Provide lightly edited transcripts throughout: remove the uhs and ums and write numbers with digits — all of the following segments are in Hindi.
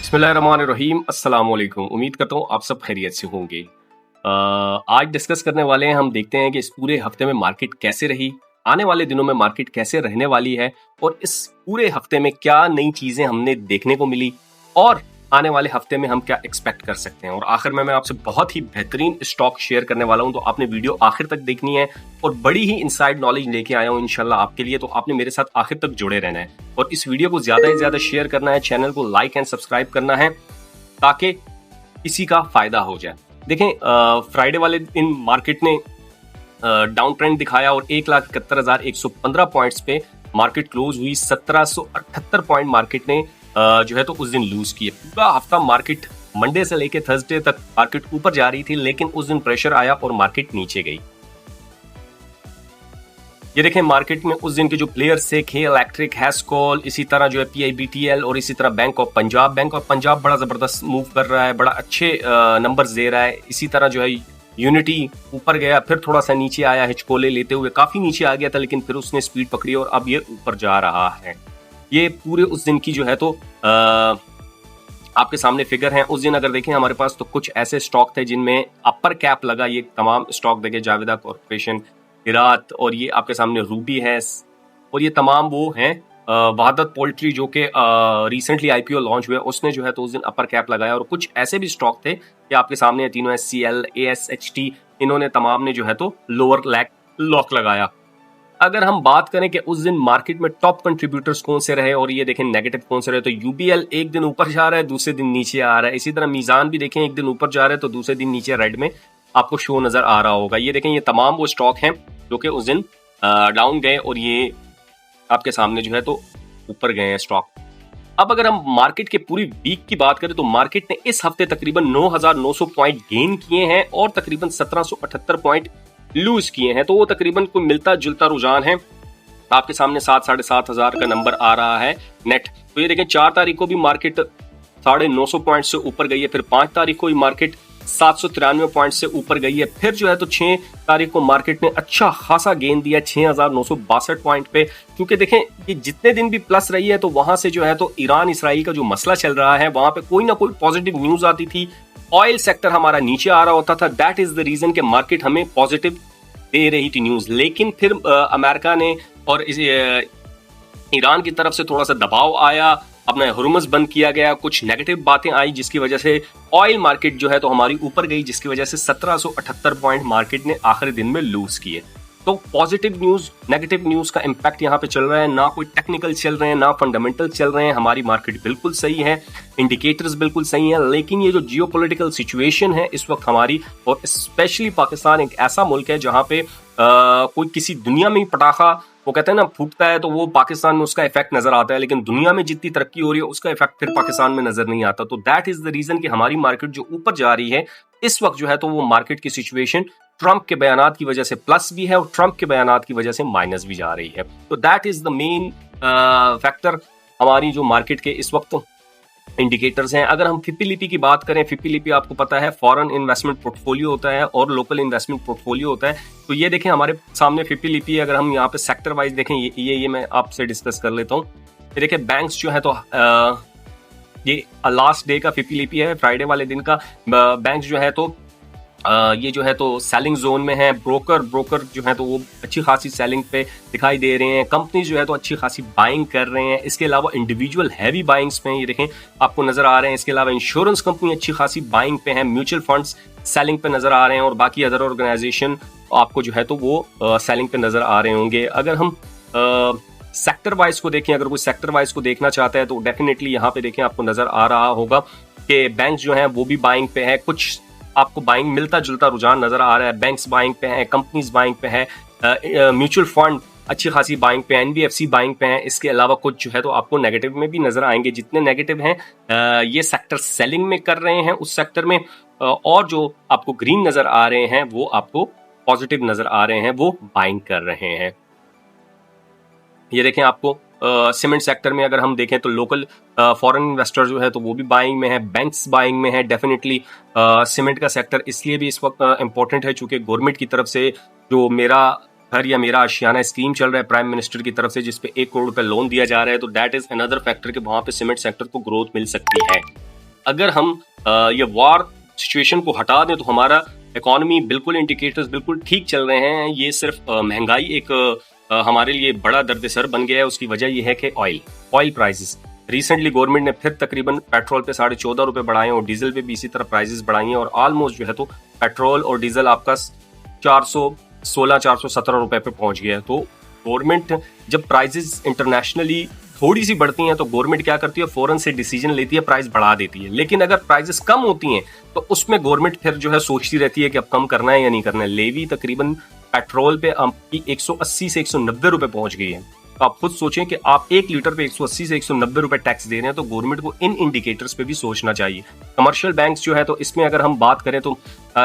बिस्मिल्लाहिर्रहमानिर्रहीम। अस्सलाम वालेकुम। उम्मीद करता हूँ आप सब खैरियत से होंगे। आज डिस्कस करने वाले हैं, हम देखते हैं कि इस पूरे हफ्ते में मार्केट कैसे रही, आने वाले दिनों में मार्केट कैसे रहने वाली है और इस पूरे हफ्ते में क्या नई चीजें हमने देखने को मिली और आने वाले हफ्ते में हम क्या एक्सपेक्ट कर सकते हैं। और आखिर में मैं आपसे बहुत ही बेहतरीन स्टॉक शेयर करने वाला हूं, तो आपने वीडियो आखिर तक देखनी है और बड़ी ही इनसाइड नॉलेज लेके आया हूं इंशाल्लाह आपके लिए, तो आपने मेरे साथ आखिर तक जुड़े रहना है और इस वीडियो को ज्यादा से ज्यादा शेयर करना है, चैनल को लाइक एंड सब्सक्राइब करना है ताकि किसी का फायदा हो जाए। देखें, फ्राइडे वाले दिन मार्केट ने डाउन ट्रेंड दिखाया और 1,71,115 पॉइंट्स पे मार्केट क्लोज हुई। 1778 पॉइंट मार्केट ने जो है तो उस दिन लूज किए। पूरा हफ्ता मार्केट मंडे से लेके थर्सडे तक मार्केट ऊपर जा रही थी, लेकिन उस दिन प्रेशर आया और मार्केट नीचे गई। ये देखें, मार्केट में उस दिन के जो प्लेयर्स थे, खे इलेक्ट्रिक, हैस्कॉल, इसी तरह जो है PIBTL और इसी तरह बैंक ऑफ पंजाब बड़ा जबरदस्त मूव कर रहा है, बड़ा अच्छे नंबर्स दे रहा है। इसी तरह जो है यूनिटी ऊपर गया, फिर थोड़ा सा नीचे आया, हिचकोले लेते हुए काफी नीचे आ गया था, लेकिन फिर उसने स्पीड पकड़ी और अब ये ऊपर जा रहा है। ये पूरे उस दिन की जो है तो आपके सामने फिगर है। उस दिन अगर देखें हमारे पास तो कुछ ऐसे स्टॉक थे जिनमें अपर कैप लगा। ये तमाम स्टॉक देखे, जावेदा कॉर्पोरेशन, हिरात, और ये आपके सामने रूबी है, और ये तमाम वो हैं। वहादत पोल्ट्री जो कि रिसेंटली IPO लॉन्च हुआ, उसने जो है तो उस दिन अपर कैप लगाया। और कुछ ऐसे भी स्टॉक थे कि आपके सामने तीनों SCL, ASHT, इन्होंने तमाम ने जो है तो लोअर लॉक लगाया। अगर हम बात करें कि उस दिन मार्केट में टॉप कंट्रीब्यूटर्स कौन से रहे और ये देखें नेगेटिव कौन से रहे, तो UBL एक दिन ऊपर जा रहा है, दूसरे दिन नीचे आ रहा है। इसी तरह मीजान भी देखें, एक दिन ऊपर जा रहा है तो दूसरे दिन नीचे रेड में आपको शो नजर आ रहा होगा। ये देखें, ये तमाम वो स्टॉक हैं जो कि उस दिन डाउन गए और ये आपके सामने जो है तो ऊपर गए हैं स्टॉक। अब अगर हम मार्केट के पूरी वीक की बात करें तो मार्केट ने इस हफ्ते तकरीबन 9,900 पॉइंट गेन किए हैं और तकरीबन 1,778 पॉइंट लूज किए हैं। तो वो तकरीबन कोई मिलता जुलता रुझान है। आपके सामने 7,500 का नंबर आ रहा है नेट। तो ये देखें, 4 तारीख को भी मार्केट 950 पॉइंट से ऊपर गई है, फिर 5 तारीख को भी मार्केट 793 पॉइंट से ऊपर गई है, फिर जो है तो 6 तारीख को मार्केट ने अच्छा खासा गेन दिया 6,962 पॉइंट पे। क्योंकि देखें, ये जितने दिन भी प्लस रही है तो वहां से जो है तो ईरान इसराइल का जो मसला चल रहा है, वहां पे कोई ना कोई पॉजिटिव न्यूज आती थी। ऑयल सेक्टर हमारा नीचे आ रहा होता था, दैट इज द रीजन कि मार्केट हमें पॉजिटिव दे रही थी न्यूज। लेकिन फिर अमेरिका ने और ईरान की तरफ से थोड़ा सा दबाव आया, अपना हुर्मुज़ बंद किया गया, कुछ नेगेटिव बातें आई जिसकी वजह से ऑयल मार्केट जो है तो हमारी ऊपर गई, जिसकी वजह से 1,778 पॉइंट मार्केट ने आखिरी दिन में लूज किए। तो पॉजिटिव न्यूज, नेगेटिव न्यूज का इंपैक्ट यहाँ पे चल रहा है। ना कोई टेक्निकल चल रहे हैं, ना फंडामेंटल चल रहे हैं। हमारी मार्केट बिल्कुल सही है, इंडिकेटर्स बिल्कुल सही है। लेकिन ये जो जियोपॉलिटिकल सिचुएशन है इस वक्त हमारी, और स्पेशली पाकिस्तान एक ऐसा मुल्क है जहाँ पे कोई किसी दुनिया में ही पटाखा, वो कहते हैं ना, फूटता है तो वो पाकिस्तान में उसका इफेक्ट नजर आता है, लेकिन दुनिया में जितनी तरक्की हो रही है उसका इफेक्ट फिर पाकिस्तान में नजर नहीं आता। तो दैट इज द रीजन कि हमारी मार्केट जो ऊपर जा रही है इस वक्त जो है तो वो मार्केट की सिचुएशन ट्रंप के बयानात की वजह से प्लस भी है और ट्रंप के बयानात की वजह से माइनस भी जा रही है। तो that is the main factor हमारी जो मार्केट के इस वक्त इंडिकेटर्स हैं। अगर हम फिप्पी की बात करें, फिप्पी आपको पता है फॉरेन इन्वेस्टमेंट पोर्टफोलियो होता है और लोकल इन्वेस्टमेंट पोर्टफोलियो होता है। तो ये देखें, हमारे सामने फिप्पी, अगर हम यहाँ पे सेक्टर वाइज देखें, ये मैं आपसे डिस्कस कर लेता हूँ। ये देखें, बैंक्स जो है तो ये लास्ट डे का फिप्पी है, फ्राइडे वाले दिन का। बैंक्स जो है तो ये जो है तो सेलिंग जोन में है। ब्रोकर जो है तो वो अच्छी खासी सेलिंग पे दिखाई दे रहे हैं। कंपनी जो है तो अच्छी खासी बाइंग कर रहे हैं। इसके अलावा इंडिविजुअल हैवी बाइंग्स में ये देखें आपको नजर आ रहे हैं। इसके अलावा इंश्योरेंस कंपनी अच्छी खासी बाइंग पे है, म्यूचुअल फंड्स सेलिंग पे नजर आ रहे हैं और बाकी अदर ऑर्गेनाइजेशन आपको जो है तो वो सेलिंग पे नजर आ रहे होंगे। अगर हम सेक्टर वाइज को देखें, अगर कोई सेक्टर वाइज को देखना चाहता है तो डेफिनेटली यहाँ पे देखें आपको नजर आ रहा होगा कि बैंक जो है वो भी बाइंग पे है। कुछ आपको बाइंग मिलता जुलता रुझान नजर आ रहा है। बैंक्स बाइंग पे है, कंपनीज बाइंग पे है, म्यूचुअल फंड अच्छी खासी बाइंग पे है, NBFC बाइंग पे है। इसके अलावा कुछ जो है तो आपको नेगेटिव में भी नजर आएंगे। जितने नेगेटिव हैं ये सेक्टर सेलिंग में कर रहे हैं उस सेक्टर में, और जो आपको ग्रीन नजर आ रहे हैं वो आपको पॉजिटिव नजर आ रहे हैं, वो बाइंग कर रहे हैं। ये देखें, आपको सीमेंट सेक्टर में अगर हम देखें तो लोकल फॉरेन इन्वेस्टर जो है तो वो भी बाइंग में है, बैंक्स बाइंग में है। डेफिनेटली सीमेंट का सेक्टर इसलिए भी इस वक्त इंपॉर्टेंट है चूंकि गवर्नमेंट की तरफ से जो मेरा घर या मेरा आशियाना स्कीम चल रहा है प्राइम मिनिस्टर की तरफ से, जिसपे 1 करोड़ रुपए लोन दिया जा रहा है। तो दैट इज अनदर फैक्टर कि वहां पे सीमेंट सेक्टर को ग्रोथ मिल सकती है। अगर हम ये वॉर सिचुएशन को हटा दें तो हमारा इकोनॉमी बिल्कुल, इंडिकेटर्स बिल्कुल ठीक चल रहे हैं। ये सिर्फ महंगाई एक हमारे लिए बड़ा दर्द-ए-सर बन गया है। उसकी वजह ये है कि ऑयल प्राइसेस रिसेंटली गवर्नमेंट ने फिर तकरीबन पेट्रोल पे ₹14.5 बढ़ाए और डीजल पे भी इसी तरह प्राइसेस बढ़ाई हैं और ऑलमोस्ट जो है तो पेट्रोल और डीजल आपका 416-417 रुपए पे पहुंच गया है। तो गवर्नमेंट जब प्राइसेस इंटरनेशनली थोड़ी सी बढ़ती हैं तो गवर्नमेंट क्या करती है, फौरन से डिसीजन लेती है, प्राइस बढ़ा देती है। लेकिन अगर प्राइसेस कम होती हैं तो उसमें गवर्नमेंट फिर जो है सोचती रहती है कि अब कम करना है या नहीं करना है। लेवी तकरीबन पेट्रोल पे आपकी 180 से 190 रुपए पहुंच गई है। तो आप खुद सोचें कि आप 1 लीटर पे 180 से 190 रुपए टैक्स दे रहे हैं, तो गवर्नमेंट को इन इंडिकेटर्स पे भी सोचना चाहिए। कमर्शियल बैंक्स जो है तो इसमें अगर हम बात करें तो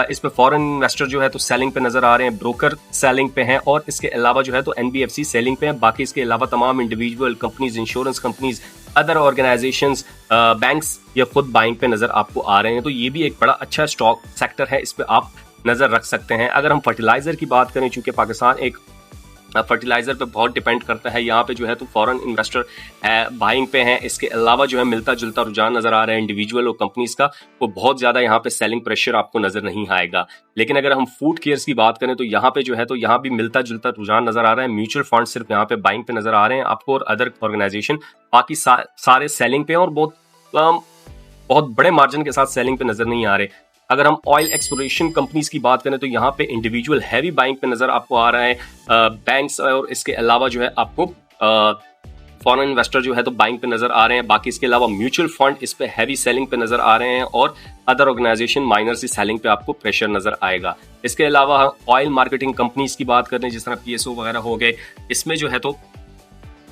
इस पे फॉरेन इन्वेस्टर जो है तो सेलिंग पे नजर आ रहे हैं, ब्रोकर सेलिंग पे हैं और इसके अलावा जो है तो एनबीएफसी सेलिंग पे है। बाकी इसके अलावा तमाम individual companies, insurance companies, other organisations, banks ये खुद बाइंग पे नजर आपको आ रहे हैं। तो ये भी एक बड़ा अच्छा स्टॉक सेक्टर है, इस पे आप नजर रख सकते हैं। अगर हम फर्टिलाइजर की बात करें, चूंकि पाकिस्तान एक फर्टिलाइजर पे बहुत डिपेंड करता है, यहाँ पे जो है तो फॉरेन इन्वेस्टर बाइंग पे हैं। इसके अलावा जो है मिलता जुलता रुझान नजर आ रहा है इंडिविजुअल और कंपनीज का, वो बहुत ज्यादा यहाँ पे सेलिंग प्रेशर आपको नजर नहीं आएगा। लेकिन अगर हम फूड केयर्स की बात करें तो यहाँ पे जो है तो यहाँ भी मिलता जुलता रुझान नजर आ रहा है। म्यूचुअल फंड सिर्फ यहाँ पे बाइंग पे नजर आ रहे हैं आपको और अदर ऑर्गेनाइजेशन बाकी सारे सेलिंग पे और बहुत बड़े मार्जिन के साथ सेलिंग पे नजर नहीं आ रहे। अगर हम ऑयल एक्सप्लोरेशन कंपनीज की बात करें तो यहाँ पे इंडिविजुअल हैवी बाइंग पे नजर आपको आ रहा है, बैंक्स और इसके अलावा जो है आपको फॉरेन इन्वेस्टर जो है तो बाइंग पे नजर आ रहे हैं। बाकी इसके अलावा म्यूचुअल फंड इस पे हैवी सेलिंग पे नजर आ रहे हैं और अदर ऑर्गेनाइजेशन माइनर सी सेलिंग पे आपको प्रेशर नजर आएगा। इसके अलावा ऑयल मार्केटिंग कंपनीज की बात करें जिस तरह पीएसओ वगैरह हो गए, इसमें जो है तो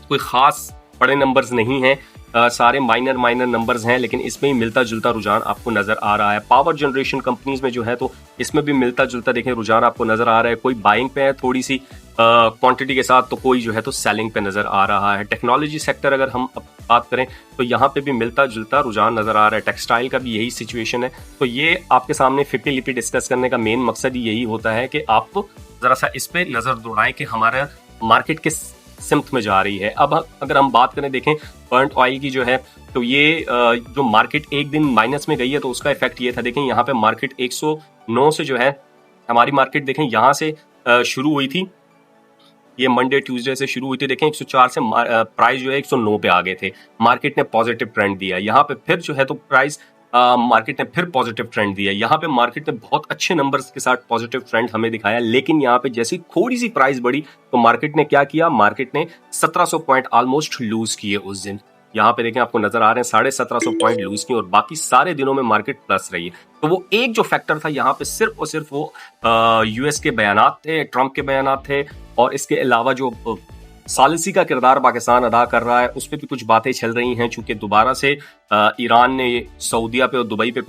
कोई खास बड़े नंबर्स नहीं हैं, सारे माइनर नंबर्स हैं, लेकिन इसमें ही मिलता जुलता रुझान आपको नजर आ रहा है। पावर जनरेशन कंपनीज में जो है तो इसमें भी मिलता जुलता देखें रुझान आपको नजर आ रहा है। कोई बाइंग पे है थोड़ी सी क्वांटिटी के साथ, तो कोई जो है तो सेलिंग पे नजर आ रहा है। टेक्नोलॉजी सेक्टर अगर हम बात करें तो यहाँ पे भी मिलता जुलता रुझान नजर आ रहा है। टेक्सटाइल का भी यही सिचुएशन है। तो ये आपके सामने 50 लिपि डिस्कस करने का मेन मकसद ही यही होता है कि आप जरा सा इस पे नजर दौड़ाएं कि हमारा मार्केट किस सिम्त में जा रही है। अब अगर हम बात करें देखें बर्न्ट ऑयल की जो है तो ये जो मार्केट एक दिन माइनस में गई है तो उसका इफेक्ट ये था। देखें यहाँ पे मार्केट 109 से जो है हमारी मार्केट देखें यहाँ से शुरू हुई थी, ये मंडे ट्यूसडे से शुरू हुई थी। देखें 104 से प्राइस जो है 109 पे आ गए थे। मार्केट ने पॉजिटिव ट्रेंड दिया, यहाँ पे फिर जो है तो प्राइस मार्केट ने फिर पॉजिटिव ट्रेंड दिया। यहाँ पे मार्केट ने बहुत अच्छे नंबर्स के साथ पॉजिटिव ट्रेंड हमें दिखाया, लेकिन यहाँ पे जैसी थोड़ी सी प्राइस बढ़ी तो मार्केट ने क्या किया, मार्केट ने 1700 पॉइंट ऑलमोस्ट लूज किए उस दिन। यहाँ पे देखें आपको नजर आ रहे हैं 1750 पॉइंट लूज किए और बाकी सारे दिनों में मार्केट प्लस रही है। तो वो एक जो फैक्टर था यहाँ पे सिर्फ और सिर्फ वो यूएस के बयानात थे, ट्रंप के बयानात थे और इसके अलावा जो सालिसी का किरदार पाकिस्तान अदा कर रहा है उस पर भी कुछ बातें चल रही हैं। चूंकि दोबारा से ईरान ने सऊदीया पे और दुबई पे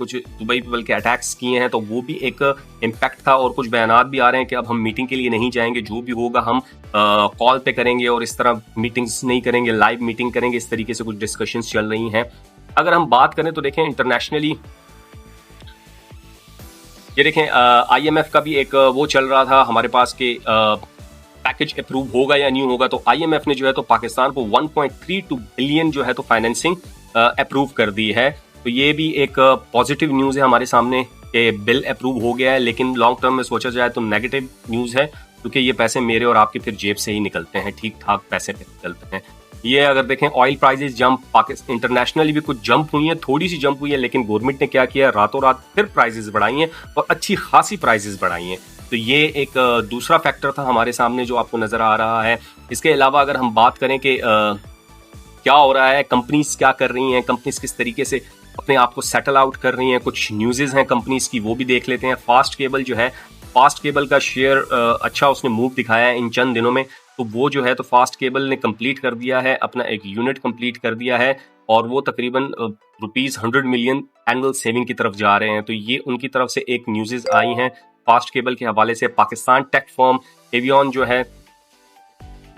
बल्कि अटैक्स किए हैं, तो वो भी एक इम्पैक्ट था और कुछ बयानात भी आ रहे हैं कि अब हम मीटिंग के लिए नहीं जाएंगे, जो भी होगा हम कॉल पे करेंगे और इस तरह मीटिंग्स नहीं करेंगे, लाइव मीटिंग करेंगे। इस तरीके से कुछ डिस्कशंस चल रही हैं। अगर हम बात करें तो देखें इंटरनेशनली ये देखें IMF का भी एक वो चल रहा था हमारे पास के पैकेज अप्रूव होगा या नहीं होगा। तो IMF ने जो है तो पाकिस्तान को 1.32 बिलियन जो है तो फाइनेंसिंग अप्रूव कर दी है। तो ये भी एक पॉजिटिव न्यूज़ है हमारे सामने कि बिल अप्रूव हो गया है, लेकिन लॉन्ग टर्म में सोचा जाए तो नेगेटिव न्यूज़ है क्योंकि ये पैसे मेरे और आपके फिर जेब से ही निकलते हैं, ठीक ठाक पैसे निकलते हैं। ये अगर देखें oil prices jump, Pakistan internationally भी कुछ जंप हुई है, थोड़ी सी जंप हुई है, लेकिन गवर्नमेंट ने क्या किया, रातों रात फिर प्राइसेस बढ़ाई हैं और अच्छी खासी प्राइसेस बढ़ाई हैं। तो ये एक दूसरा फैक्टर था हमारे सामने जो आपको नजर आ रहा है। इसके अलावा अगर हम बात करें कि क्या हो रहा है, कंपनीज क्या कर रही हैं, कंपनीज किस तरीके से अपने आप को सेटल आउट कर रही हैं, कुछ न्यूज़ेस हैं कंपनीज की, वो भी देख लेते हैं। फास्ट केबल जो है, फास्ट केबल का शेयर अच्छा उसने मूव दिखाया है इन चंद दिनों में। तो वो जो है तो फास्ट केबल ने कंप्लीट कर दिया है, अपना एक यूनिट कंप्लीट कर दिया है और वो तकरीबन ₹100 मिलियन एनुअल सेविंग की तरफ जा रहे हैं। तो ये उनकी तरफ से एक न्यूज़ेस आई हैं फास्ट केबल के हवाले से। पाकिस्तान टेक फर्म एवियन जो है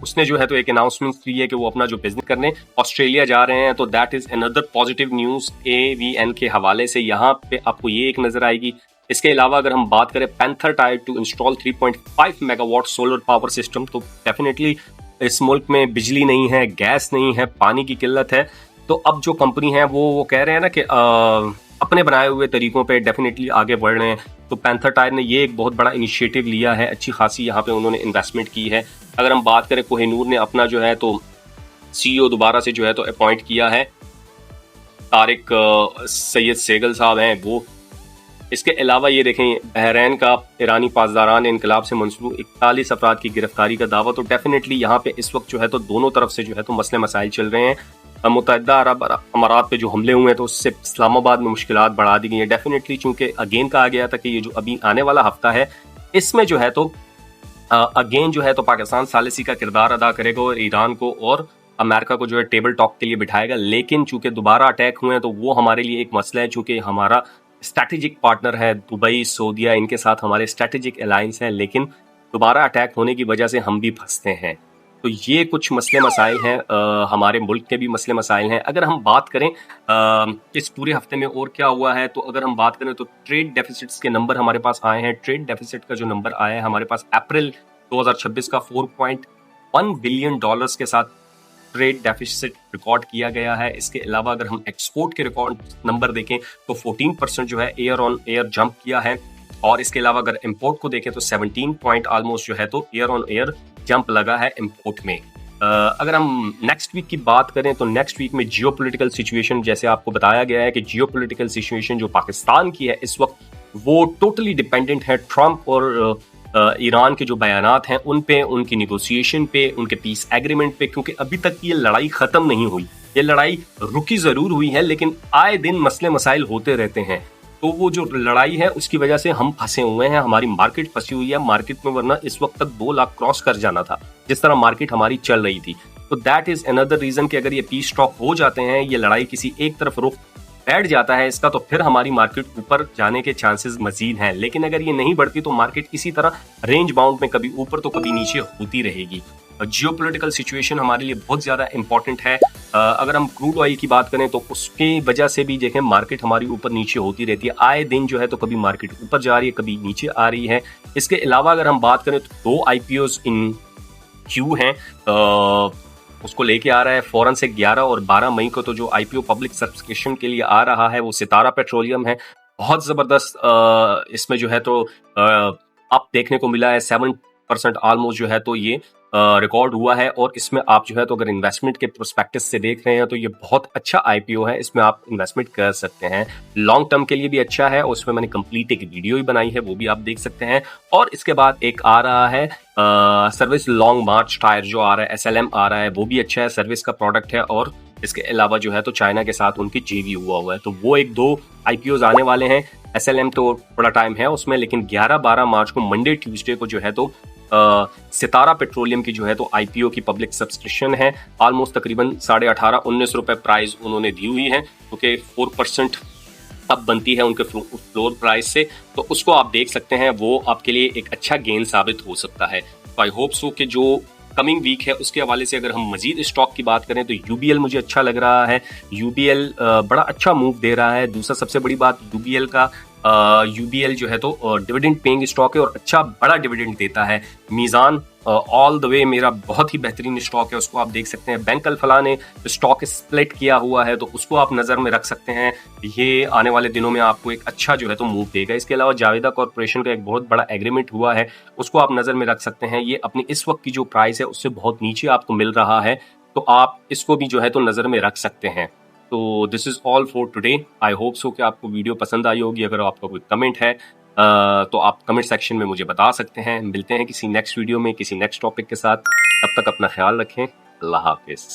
उसने जो है तो एक अनाउंसमेंट की है कि वो अपना जो बिजनेस करने ऑस्ट्रेलिया जा रहे हैं। तो that is another positive news AVN के हवाले से, यहाँ पे आपको ये एक नजर आएगी। इसके अलावा अगर हम बात करें panther tier two install 3.5 megawatt solar power system, तो डेफिनेटली इस मुल्क में बिजली नहीं है, गैस नहीं है, पानी की किल्लत है। तो अब जो कंपनी है वो कह रहे हैं ना कि अपने बनाए हुए तरीकों पे डेफिनेटली आगे बढ़ रहे हैं। तो पैंथर टायर ने ये एक बहुत बड़ा इनिशिएटिव लिया है, अच्छी खासी यहाँ पे उन्होंने इन्वेस्टमेंट की है। अगर हम बात करें कोहिनूर ने अपना जो है तो CEO दोबारा से जो है तो अपॉइंट किया है, तारिक सैयद सेगल साहब हैं वो। इसके अलावा ये देखें, बहरैन का ईरानी पासदारान इनकलाब से मंसूब 41 अफराद की गिरफ्तारी का दावा। तो डेफिनेटली यहाँ पे इस वक्त जो है तो दोनों तरफ से जो है तो मसले मसाइल चल रहे हैं। मुत्तहिदा अरब अमारात पे जो हमले हुए हैं तो उससे इस्लामाबाद में मुश्किलात बढ़ा दी गई हैं डेफिनेटली, चूंकि अगेन कहा गया था कि ये जो अभी आने वाला हफ्ता है इसमें जो है तो अगेन जो है तो पाकिस्तान सालिसी का किरदार अदा करेगा और ईरान को और अमेरिका को जो है टेबल टॉक के लिए बिठाएगा। लेकिन चूंकि दोबारा अटैक हुए हैं तो वो हमारे लिए एक मसला है, चूंकि हमारा स्ट्रैटेजिक पार्टनर है दुबई, सऊदीया, इनके साथ हमारे स्ट्रैटेजिक अलायंस है, लेकिन दोबारा अटैक होने की वजह से हम भी फंसते हैं। तो ये कुछ मसले मसाइल हैं, हमारे मुल्क के भी मसले मसाइल हैं। अगर हम बात करें इस पूरे हफ्ते में और क्या हुआ है, तो अगर हम बात करें तो ट्रेड डेफिसिट्स के नंबर हमारे पास आए हैं। ट्रेड डेफिसिट का जो नंबर आया है हमारे पास अप्रैल 2026 का 4.1 बिलियन डॉलर्स के साथ ट्रेड डेफिसिट रिकॉर्ड किया गया है। इसके अलावा अगर हम एक्सपोर्ट के रिकॉर्ड नंबर देखें तो 14% जो है ईयर ऑन ईयर जंप किया है। और इसके अलावा अगर इंपोर्ट को देखें तो 17 पॉइंट ऑलमोस्ट जो है तो ईयर ऑन ईयर जंप लगा है इंपोर्ट में। अगर हम नेक्स्ट वीक की बात करें तो नेक्स्ट वीक में जियोपॉलिटिकल सिचुएशन, जैसे आपको बताया गया है कि जियोपॉलिटिकल सिचुएशन जो पाकिस्तान की है इस वक्त वो टोटली डिपेंडेंट है ट्रंप और ईरान के जो बयानात हैं उन पे, उनकी निगोसिएशन पे, उनके पीस एग्रीमेंट पे, क्योंकि अभी तक ये लड़ाई खत्म नहीं हुई। ये लड़ाई रुकी जरूर हुई है लेकिन आए दिन मसले मसाइल होते रहते हैं। तो वो जो लड़ाई है उसकी वजह से हम फंसे हुए हैं, हमारी मार्केट फंसी हुई है मार्केट में, वरना इस वक्त तक 2 लाख क्रॉस कर जाना था जिस तरह मार्केट हमारी चल रही थी। तो दैट इज अनदर रीजन कि अगर ये पीस टॉक हो जाते हैं, ये लड़ाई किसी एक तरफ रुख बैठ जाता है इसका, तो फिर हमारी मार्केट ऊपर जाने के चांसेस मजीद हैं। लेकिन अगर ये नहीं बढ़ती तो मार्केट इसी तरह रेंज बाउंड में कभी ऊपर तो कभी नीचे होती रहेगी। जियोपॉलिटिकल सिचुएशन हमारे लिए बहुत ज़्यादा इंपॉर्टेंट है। अगर हम क्रूड ऑयल की बात करें तो उसकी वजह से भी देखें मार्केट हमारी ऊपर नीचे होती रहती है। आए दिन जो है तो कभी मार्केट ऊपर जा रही है, कभी नीचे आ रही है। इसके अलावा अगर हम बात करें तो 2 IPOs इन क्यू हैं, उसको लेके आ रहा है फौरन से 11 और 12 मई को। तो जो IPO पब्लिक सब्सक्रिप्शन के लिए आ रहा है वो सितारा पेट्रोलियम है। बहुत ज़बरदस्त इसमें जो है तो अप देखने को मिला है, 7% ऑलमोस्ट जो है तो ये रिकॉर्ड हुआ है। और इसमें आप जो है तो अगर इन्वेस्टमेंट के प्रोस्पेक्टस से देख रहे हैं तो ये बहुत अच्छा IPO है, इसमें आप इन्वेस्टमेंट कर सकते हैं। लॉन्ग टर्म के लिए भी अच्छा है, उसमें मैंने कंप्लीट एक वीडियो ही बनाई है, वो भी आप देख सकते हैं। और इसके बाद एक आ रहा है सर्विस लॉन्ग मार्च टायर जो आ रहा है, SLM आ रहा है, वो भी अच्छा है, सर्विस का प्रोडक्ट है। और इसके अलावा जो है तो चाइना के साथ उनकी JV हुआ है, तो वो 1-2 IPOs आने वाले हैं। SLM तो बड़ा टाइम है उसमें, लेकिन 11-12 मार्च को मंडे ट्यूसडे को जो है तो सितारा पेट्रोलियम की जो है तो IPO की पब्लिक सब्सक्रिप्शन है। ऑलमोस्ट तकरीबन 18.5-19 रुपए प्राइस उन्होंने दी हुई है, क्योंकि 4% अब बनती है उनके फ्लोर प्राइस से। तो उसको आप देख सकते हैं, वो आपके लिए एक अच्छा गेन साबित हो सकता है। तो आई होप सो कि जो कमिंग वीक है उसके हवाले से अगर हम मजीद स्टॉक की बात करें तो UBL मुझे अच्छा लग रहा है। UBL बड़ा अच्छा मूव दे रहा है। दूसरा सबसे बड़ी बात UBL का, UBL जो है तो डिविडेंड पेइंग स्टॉक है और अच्छा बड़ा डिविडेंड देता है। मीज़ान ऑल द वे मेरा बहुत ही बेहतरीन स्टॉक है, उसको आप देख सकते हैं। बैंक अल-फलाह ने स्टॉक स्प्लिट किया हुआ है, तो उसको आप नज़र में रख सकते हैं। ये आने वाले दिनों में आपको एक अच्छा जो है तो मूव देगा। इसके अलावा जावेदा कॉर्पोरेशन का एक बहुत बड़ा एग्रीमेंट हुआ है, उसको आप नज़र में रख सकते हैं। ये अपनी इस वक्त की जो प्राइस है उससे बहुत नीचे आपको मिल रहा है, तो आप इसको भी जो है तो नज़र में रख सकते हैं। तो this is all for today. I hope so कि आपको वीडियो पसंद आई होगी। अगर आपका कोई कमेंट है तो आप कमेंट सेक्शन में मुझे बता सकते हैं। मिलते हैं किसी नेक्स्ट वीडियो में किसी नेक्स्ट टॉपिक के साथ। तब तक अपना ख्याल रखें। अल्लाह हाफिज़।